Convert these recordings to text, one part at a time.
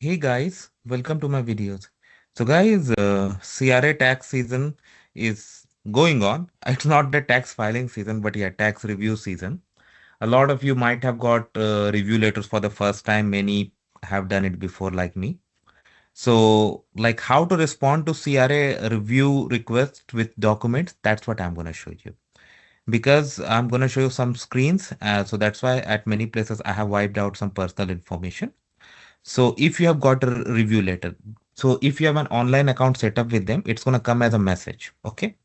Hey guys, welcome to my videos. So guys, CRA tax season is going on. It's not the tax filing season, but yeah, tax review season. A lot of you might have got review letters for the first time. Many have done it before, like me. So, like how to respond to CRA review request with documents, that's what I'm going to show you. Because I'm going to show you some screens. So that's why at many places I have wiped out some personal information. So if you have got a review letter, so if you have an online account set up with them, it's going to come as a message. Okay.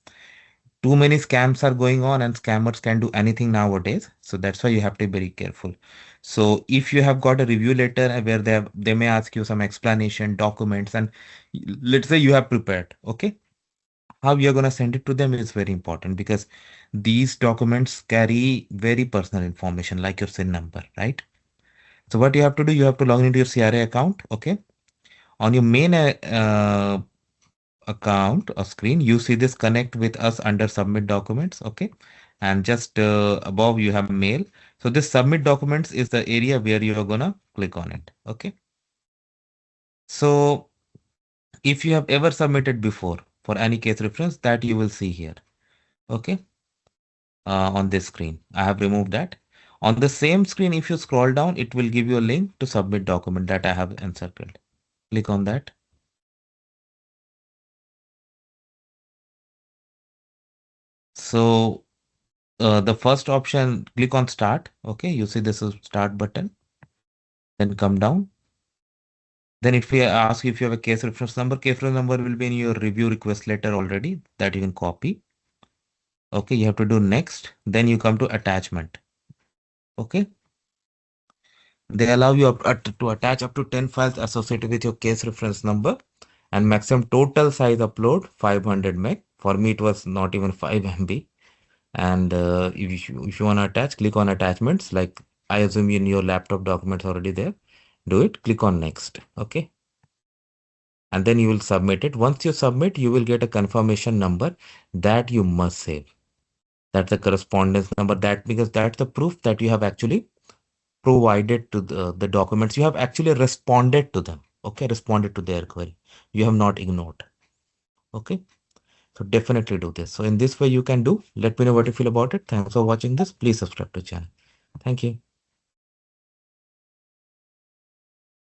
Too many scams are going on and scammers can do anything nowadays. So that's why you have to be very careful. So if you have got a review letter where they may ask you some explanation, documents, and let's say you have prepared. Okay. How you're going to send it to them is very important because these documents carry very personal information like your SIN number, right? So what you have to do, you have to log into your CRA account. Okay. On your main account or screen, you see this connect with us under submit documents. Okay. And just above you have mail. So this submit documents is the area where you're gonna click on it. Okay. So if you have ever submitted before for any case reference that you will see here. Okay. On this screen, I have removed that. On the same screen, if you scroll down, it will give you a link to submit document that I have encircled. Click on that. So the first option, click on start. Okay, you see this is start button. Then come down. Then if we ask if you have a case reference number will be in your review request letter already that you can copy. Okay, you have to do next. Then you come to attachment. Okay, they allow you to attach up to 10 files associated with your case reference number and maximum total size upload 500 meg. For me, it was not even 5 MB. And if you want to attach, click on attachments. Like I assume in your laptop documents already there. Do it. Click on next. Okay. And then you will submit it. Once you submit, you will get a confirmation number that you must save. That's the correspondence number. That because that's the proof that you have actually provided to the documents. You have actually responded to them. Okay. Responded to their query. You have not ignored. Okay. So definitely do this. So in this way you can do. Let me know what you feel about it. Thanks for watching this. Please subscribe to the channel. Thank you.